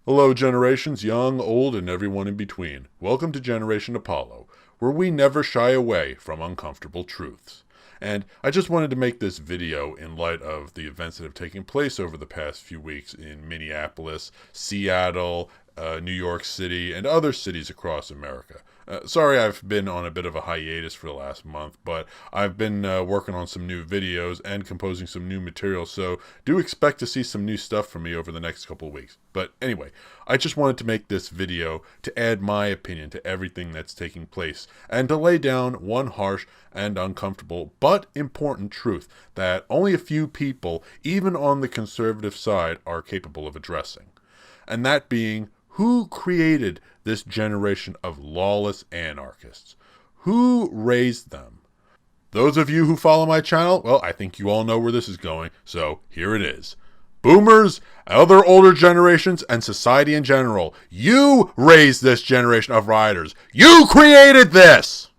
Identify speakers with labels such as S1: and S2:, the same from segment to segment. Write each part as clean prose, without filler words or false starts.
S1: Hello, generations, young, old, and everyone in between. Welcome to Generation Apollo, where we never shy away from uncomfortable truths. And I just wanted to make this video in light of the events that have taken place over the past few weeks in Minneapolis, Seattle, New York City, and other cities across America. Sorry I've been on a bit of a hiatus for the last month, but I've been working on some new videos and composing some new material, so do expect to see some new stuff from me over the next couple of weeks. But anyway, I just wanted to make this video to add my opinion to everything that's taking place, and to lay down one harsh and uncomfortable but important truth that only a few people, even on the conservative side, are capable of addressing. And that being, who created this generation of lawless anarchists? Who raised them? Those of you who follow my channel, well, I think you all know where this is going, so here it is. Boomers, other older generations, and society in general, you raised this generation of rioters. You created this!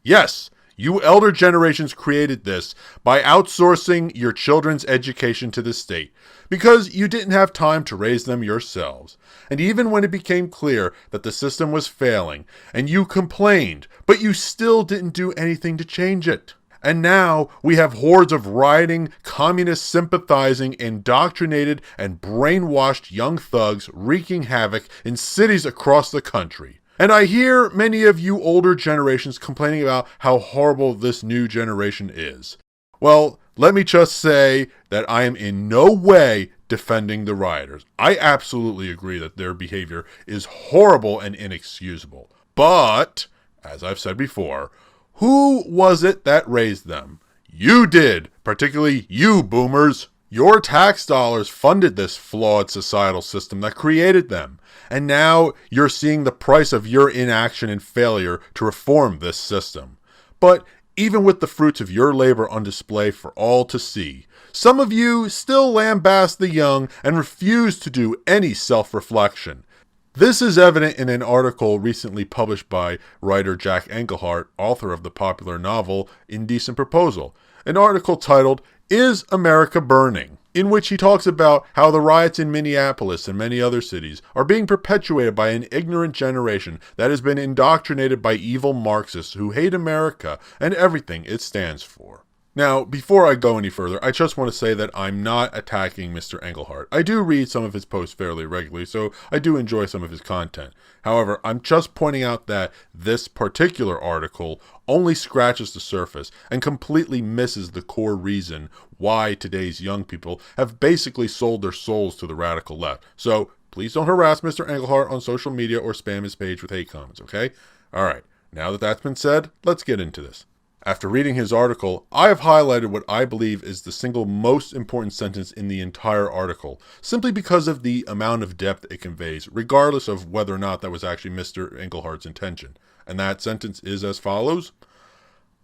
S1: Yes, you elder generations created this by outsourcing your children's education to the state, because you didn't have time to raise them yourselves. And even when it became clear that the system was failing, and you complained, but you still didn't do anything to change it. And now we have hordes of rioting, communist sympathizing, indoctrinated, and brainwashed young thugs wreaking havoc in cities across the country. And I hear many of you older generations complaining about how horrible this new generation is. Well, let me just say that I am in no way defending the rioters. I absolutely agree that their behavior is horrible and inexcusable. But, as I've said before, who was it that raised them? You did, particularly you boomers. Your tax dollars funded this flawed societal system that created them. And now you're seeing the price of your inaction and failure to reform this system. But even with the fruits of your labor on display for all to see, some of you still lambast the young and refuse to do any self-reflection. This is evident in an article recently published by writer Jack Engelhardt, author of the popular novel Indecent Proposal, an article titled, "Is America Burning?", in which he talks about how the riots in Minneapolis and many other cities are being perpetuated by an ignorant generation that has been indoctrinated by evil Marxists who hate America and everything it stands for. Now, before I go any further, I just want to say that I'm not attacking Mr. Engelhardt. I do read some of his posts fairly regularly, so I do enjoy some of his content. However, I'm just pointing out that this particular article only scratches the surface and completely misses the core reason why today's young people have basically sold their souls to the radical left. So, please don't harass Mr. Engelhardt on social media or spam his page with hate comments, okay? Alright, now that that's been said, let's get into this. After reading his article, I have highlighted what I believe is the single most important sentence in the entire article, simply because of the amount of depth it conveys, regardless of whether or not that was actually Mr. Engelhardt's intention. And that sentence is as follows: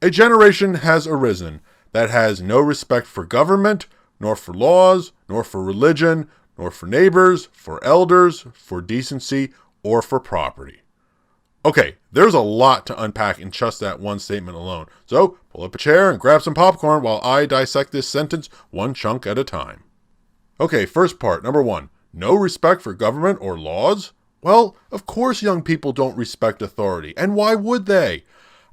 S1: "A generation has arisen that has no respect for government, nor for laws, nor for religion, nor for neighbors, for elders, for decency, or for property." Okay, there's a lot to unpack in just that one statement alone. So, pull up a chair and grab some popcorn while I dissect this sentence one chunk at a time. Okay, first part, number one. No respect for government or laws? Well, of course young people don't respect authority, and why would they?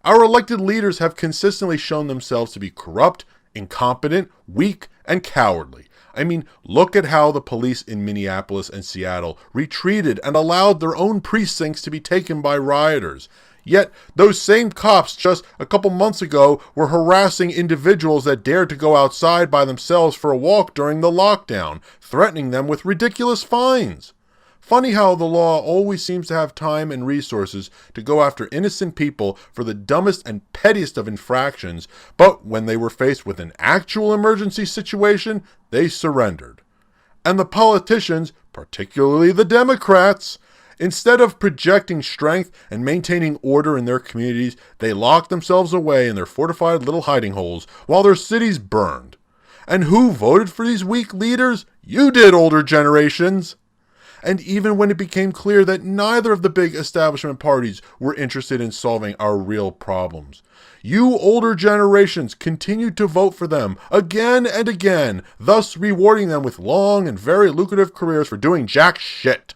S1: Our elected leaders have consistently shown themselves to be corrupt, incompetent, weak, and cowardly. I mean, look at how the police in Minneapolis and Seattle retreated and allowed their own precincts to be taken by rioters. Yet, those same cops just a couple months ago were harassing individuals that dared to go outside by themselves for a walk during the lockdown, threatening them with ridiculous fines. Funny how the law always seems to have time and resources to go after innocent people for the dumbest and pettiest of infractions, but when they were faced with an actual emergency situation, they surrendered. And the politicians, particularly the Democrats, instead of projecting strength and maintaining order in their communities, they locked themselves away in their fortified little hiding holes while their cities burned. And who voted for these weak leaders? You did, older generations. And even when it became clear that neither of the big establishment parties were interested in solving our real problems, you older generations continued to vote for them again and again, thus rewarding them with long and very lucrative careers for doing jack shit.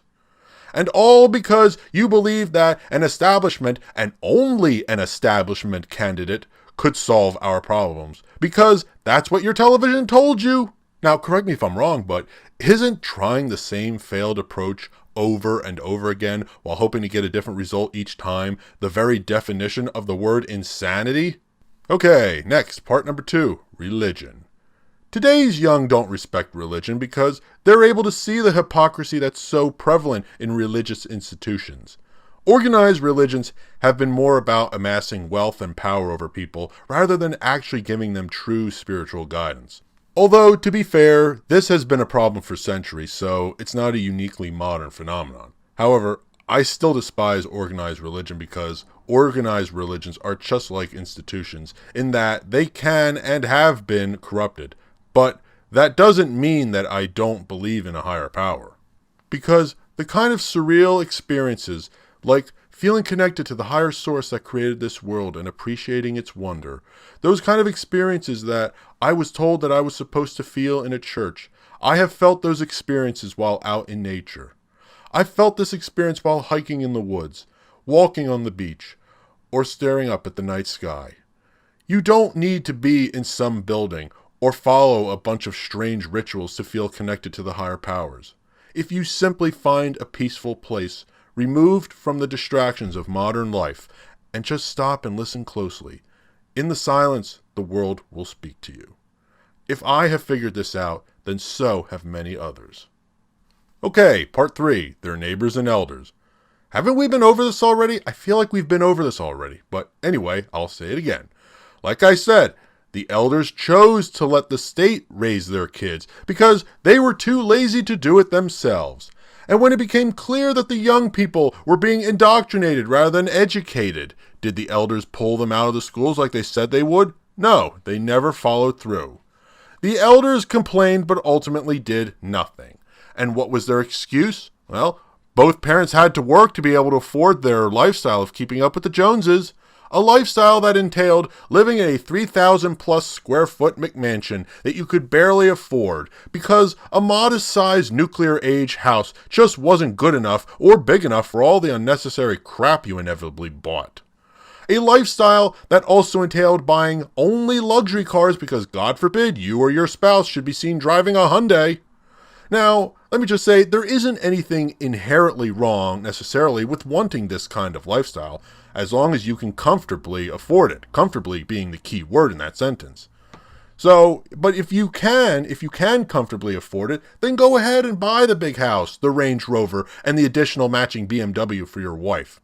S1: And all because you believe that an establishment, and only an establishment candidate, could solve our problems. Because that's what your television told you. Now, correct me if I'm wrong, but isn't trying the same failed approach over and over again while hoping to get a different result each time the very definition of the word insanity? Okay, next, part number 2, religion. Today's young don't respect religion because they're able to see the hypocrisy that's so prevalent in religious institutions. Organized religions have been more about amassing wealth and power over people rather than actually giving them true spiritual guidance. Although, to be fair, this has been a problem for centuries, so it's not a uniquely modern phenomenon. However, I still despise organized religion because organized religions are just like institutions in that they can and have been corrupted. But that doesn't mean that I don't believe in a higher power. Because the kind of surreal experiences, like feeling connected to the higher source that created this world and appreciating its wonder, those kind of experiences that I was told that I was supposed to feel in a church, I have felt those experiences while out in nature. I felt this experience while hiking in the woods, walking on the beach, or staring up at the night sky. You don't need to be in some building or follow a bunch of strange rituals to feel connected to the higher powers. If you simply find a peaceful place, removed from the distractions of modern life, and just stop and listen closely, in the silence, the world will speak to you. If I have figured this out, then so have many others. Okay, part 3, their neighbors and elders. Haven't we been over this already? I feel like we've been over this already, but anyway, I'll say it again. Like I said, the elders chose to let the state raise their kids because they were too lazy to do it themselves. And when it became clear that the young people were being indoctrinated rather than educated, did the elders pull them out of the schools like they said they would? No, they never followed through. The elders complained but ultimately did nothing. And what was their excuse? Well, both parents had to work to be able to afford their lifestyle of keeping up with the Joneses. A lifestyle that entailed living in a 3,000 plus square foot McMansion that you could barely afford because a modest-sized nuclear-age house just wasn't good enough or big enough for all the unnecessary crap you inevitably bought. A lifestyle that also entailed buying only luxury cars because, God forbid, you or your spouse should be seen driving a Hyundai. Now, let me just say, there isn't anything inherently wrong necessarily with wanting this kind of lifestyle, as long as you can comfortably afford it, comfortably being the key word in that sentence. So, but if you can comfortably afford it, then go ahead and buy the big house, the Range Rover, and the additional matching BMW for your wife.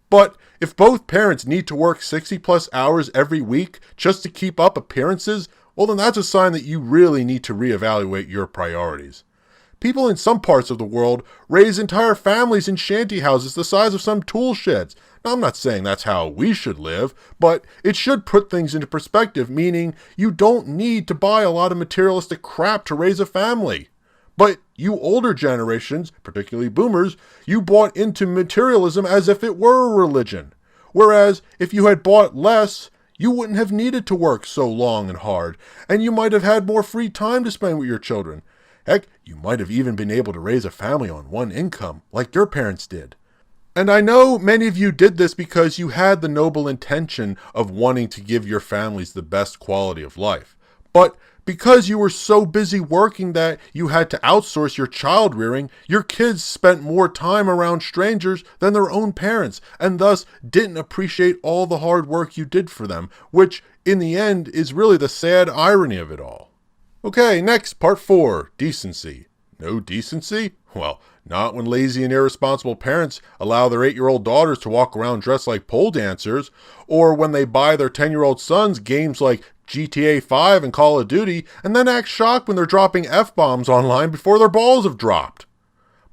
S1: But if both parents need to work 60 plus hours every week just to keep up appearances, well then that's a sign that you really need to reevaluate your priorities. People in some parts of the world raise entire families in shanty houses the size of some tool sheds. Now, I'm not saying that's how we should live, but it should put things into perspective, meaning you don't need to buy a lot of materialistic crap to raise a family. But you older generations, particularly boomers, you bought into materialism as if it were a religion. Whereas if you had bought less, you wouldn't have needed to work so long and hard, and you might have had more free time to spend with your children. Heck, you might have even been able to raise a family on one income, like your parents did. And I know many of you did this because you had the noble intention of wanting to give your families the best quality of life. But because you were so busy working that you had to outsource your child rearing, your kids spent more time around strangers than their own parents, and thus didn't appreciate all the hard work you did for them, which in the end is really the sad irony of it all. Okay, next, part 4, decency. No decency? Well, not when lazy and irresponsible parents allow their 8-year-old daughters to walk around dressed like pole dancers, or when they buy their 10-year-old sons games like GTA 5 and Call of Duty, and then act shocked when they're dropping F-bombs online before their balls have dropped.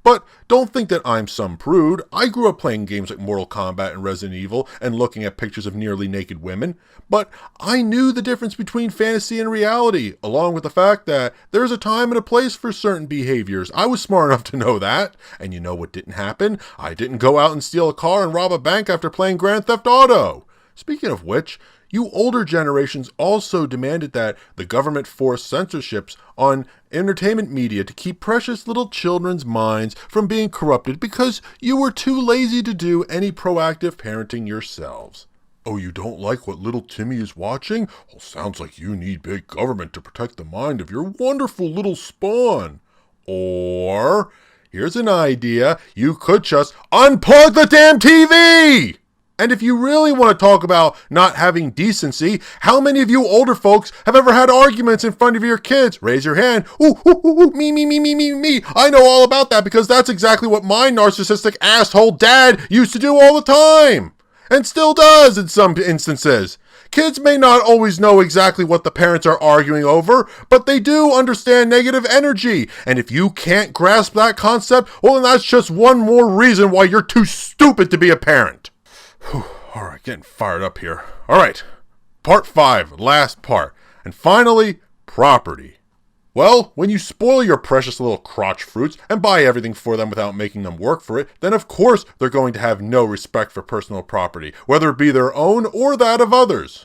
S1: But don't think that I'm some prude. I grew up playing games like Mortal Kombat and Resident Evil and looking at pictures of nearly naked women. But I knew the difference between fantasy and reality, along with the fact that there's a time and a place for certain behaviors. I was smart enough to know that. And you know what didn't happen? I didn't go out and steal a car and rob a bank after playing Grand Theft Auto. Speaking of which, You older generations also demanded that the government force censorships on entertainment media to keep precious little children's minds from being corrupted because you were too lazy to do any proactive parenting yourselves. Oh, you don't like what little Timmy is watching? Well, sounds like you need big government to protect the mind of your wonderful little spawn. Or, here's an idea, you could just unplug the damn TV! And if you really want to talk about not having decency, how many of you older folks have ever had arguments in front of your kids? Raise your hand. Ooh, ooh, ooh, ooh, me. I know all about that because that's exactly what my narcissistic asshole dad used to do all the time. And still does in some instances. Kids may not always know exactly what the parents are arguing over, but they do understand negative energy. And if you can't grasp that concept, well, then that's just one more reason why you're too stupid to be a parent. Whew, all right, getting fired up here. All right, part 5, last part. And finally, property. Well, when you spoil your precious little crotch fruits and buy everything for them without making them work for it, then of course they're going to have no respect for personal property, whether it be their own or that of others.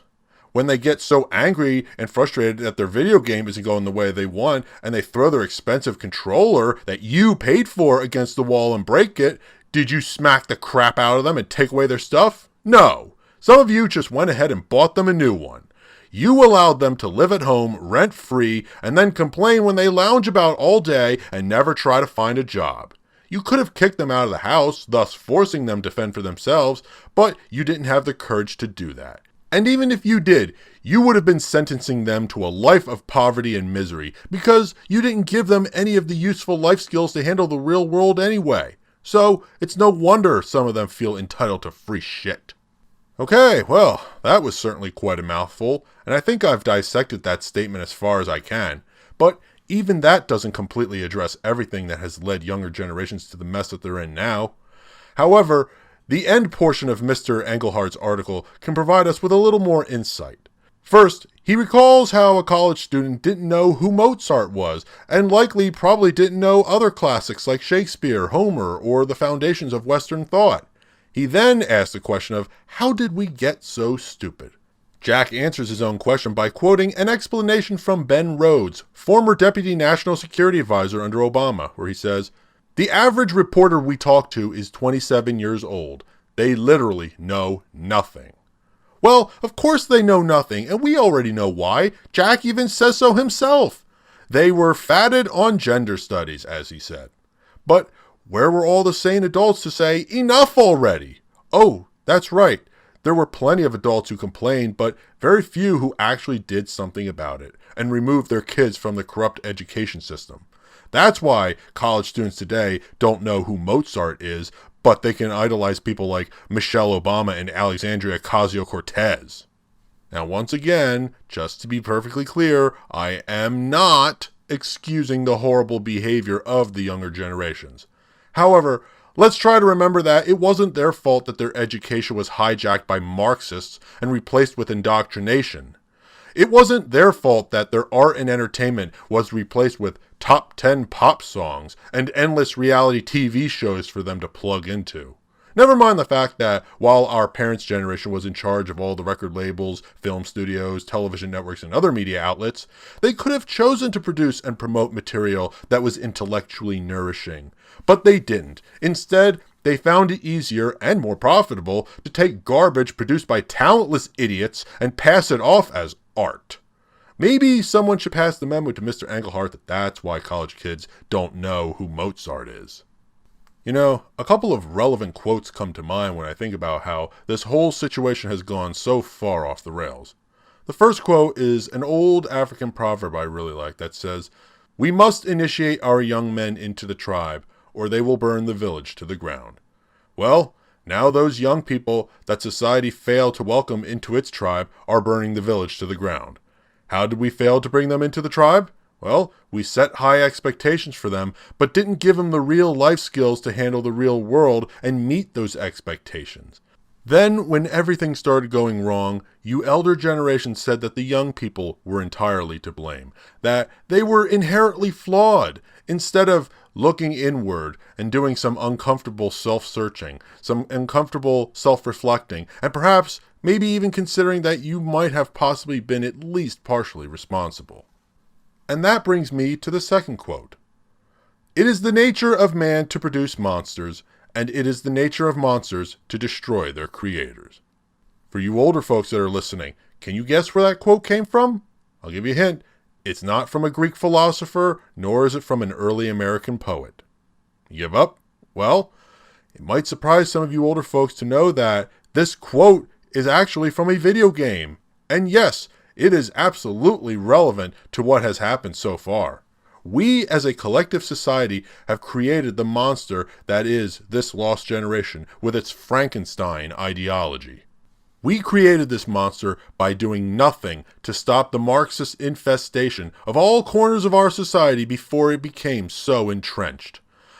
S1: When they get so angry and frustrated that their video game isn't going the way they want, and they throw their expensive controller that you paid for against the wall and break it, did you smack the crap out of them and take away their stuff? No. Some of you just went ahead and bought them a new one. You allowed them to live at home rent-free and then complain when they lounge about all day and never try to find a job. You could have kicked them out of the house, thus forcing them to fend for themselves, but you didn't have the courage to do that. And even if you did, you would have been sentencing them to a life of poverty and misery because you didn't give them any of the useful life skills to handle the real world anyway. So it's no wonder some of them feel entitled to free shit. Okay, well, that was certainly quite a mouthful, and I think I've dissected that statement as far as I can. But even that doesn't completely address everything that has led younger generations to the mess that they're in now. However, the end portion of Mr. Englehart's article can provide us with a little more insight. First, he recalls how a college student didn't know who Mozart was, and likely probably didn't know other classics like Shakespeare, Homer, or the foundations of Western thought. He then asks the question of, how did we get so stupid? Jack answers his own question by quoting an explanation from Ben Rhodes, former Deputy National Security Advisor under Obama, where he says, "The average reporter we talk to is 27 years old. They literally know nothing." Well, of course they know nothing, and we already know why. Jack even says so himself. They were fatted on gender studies, as he said. But where were all the sane adults to say, enough already? Oh, that's right. There were plenty of adults who complained, but very few who actually did something about it and removed their kids from the corrupt education system. That's why college students today don't know who Mozart is, but they can idolize people like Michelle Obama and Alexandria Ocasio-Cortez. Now, once again, just to be perfectly clear, I am not excusing the horrible behavior of the younger generations. However, let's try to remember that it wasn't their fault that their education was hijacked by Marxists and replaced with indoctrination. It wasn't their fault that their art and entertainment was replaced with top 10 pop songs and endless reality TV shows for them to plug into. Never mind the fact that while our parents' generation was in charge of all the record labels, film studios, television networks, and other media outlets, they could have chosen to produce and promote material that was intellectually nourishing. But they didn't. Instead, they found it easier and more profitable to take garbage produced by talentless idiots and pass it off as art. Maybe someone should pass the memo to Mr. Englehart that that's why college kids don't know who Mozart is. You know, a couple of relevant quotes come to mind when I think about how this whole situation has gone so far off the rails. The first quote is an old African proverb I really like that says, "We must initiate our young men into the tribe, or they will burn the village to the ground." Well, now those young people that society failed to welcome into its tribe are burning the village to the ground. How did we fail to bring them into the tribe? Well, we set high expectations for them, but didn't give them the real life skills to handle the real world and meet those expectations. Then, when everything started going wrong, you elder generation said that the young people were entirely to blame, that they were inherently flawed, instead of looking inward and doing some uncomfortable self-searching, some uncomfortable self-reflecting, and perhaps maybe even considering that you might have possibly been at least partially responsible. And that brings me to the second quote. It is the nature of man to produce monsters, and it is the nature of monsters to destroy their creators. For you older folks that are listening, can you guess where that quote came from? I'll give you a hint. It's not from a Greek philosopher, nor is it from an early American poet. You give up? Well, it might surprise some of you older folks to know that this quote is actually from a video game. And yes, it is absolutely relevant to what has happened so far. We as a collective society have created the monster that is this lost generation with its Frankenstein ideology. We created this monster by doing nothing to stop the Marxist infestation of all corners of our society before it became so entrenched.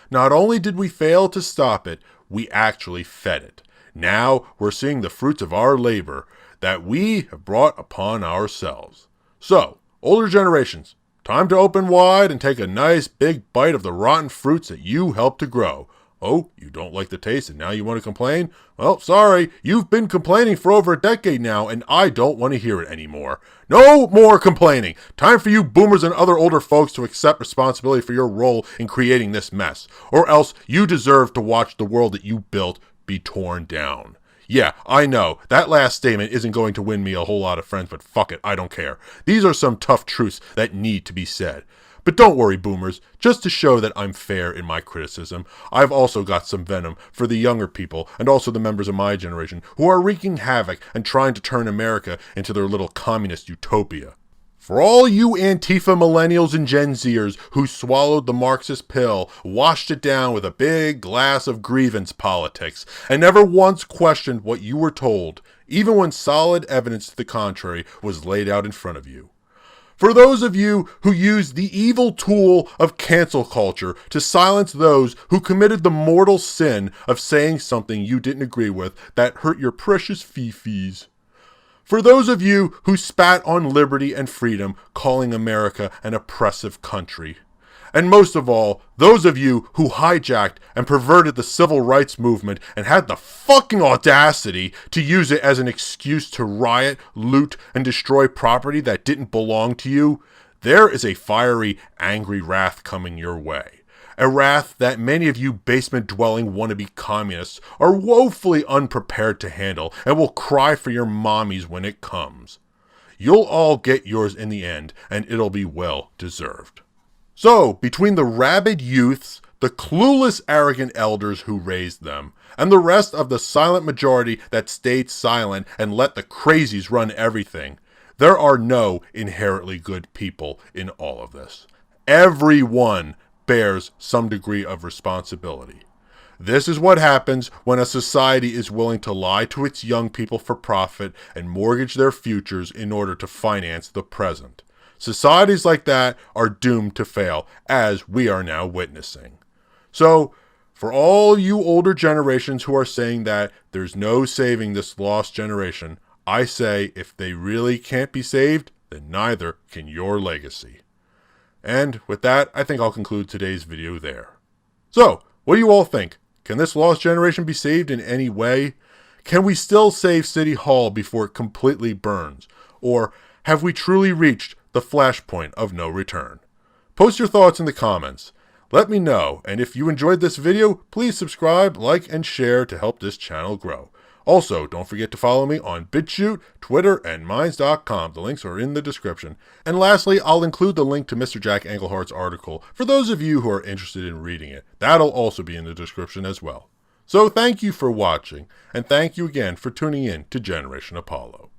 S1: Not only did we fail to stop it, we actually fed it. Now we're seeing the fruits of our labor that we have brought upon ourselves. So, older generations, time to open wide and take a nice big bite of the rotten fruits that you helped to grow. Oh, you don't like the taste and now you want to complain? Well, sorry, you've been complaining for over a decade now and I don't want to hear it anymore. No more complaining. Time for you boomers and other older folks to accept responsibility for your role in creating this mess, or else you deserve to watch the world that you built be torn down. Yeah, I know, that last statement isn't going to win me a whole lot of friends, but fuck it, I don't care. These are some tough truths that need to be said. But don't worry, boomers, just to show that I'm fair in my criticism, I've also got some venom for the younger people and also the members of my generation who are wreaking havoc and trying to turn America into their little communist utopia. For all you Antifa millennials and Gen Zers who swallowed the Marxist pill, washed it down with a big glass of grievance politics, and never once questioned what you were told, even when solid evidence to the contrary was laid out in front of you. For those of you who used the evil tool of cancel culture to silence those who committed the mortal sin of saying something you didn't agree with that hurt your precious fifis. For those of you who spat on liberty and freedom, calling America an oppressive country. And most of all, those of you who hijacked and perverted the civil rights movement and had the fucking audacity to use it as an excuse to riot, loot, and destroy property that didn't belong to you, there is a fiery, angry wrath coming your way. A wrath that many of you basement-dwelling wannabe communists are woefully unprepared to handle and will cry for your mommies when it comes. You'll all get yours in the end, and it'll be well deserved. So, between the rabid youths, the clueless arrogant elders who raised them, and the rest of the silent majority that stayed silent and let the crazies run everything, there are no inherently good people in all of this. Everyone bears some degree of responsibility. This is what happens when a society is willing to lie to its young people for profit and mortgage their futures in order to finance the present. Societies like that are doomed to fail, as we are now witnessing. So, for all you older generations who are saying that there's no saving this lost generation, I say if they really can't be saved, then neither can your legacy. And with that, I think I'll conclude today's video there. So, what do you all think? Can this lost generation be saved in any way? Can we still save City Hall before it completely burns? Or have we truly reached the flashpoint of no return? Post your thoughts in the comments. Let me know, and if you enjoyed this video, please subscribe, like, and share to help this channel grow. Also, don't forget to follow me on BitChute, Twitter, and Minds.com. The links are in the description. And lastly, I'll include the link to Mr. Jack Englehart's article for those of you who are interested in reading it. That'll also be in the description as well. So thank you for watching, and thank you again for tuning in to Generation Apollo.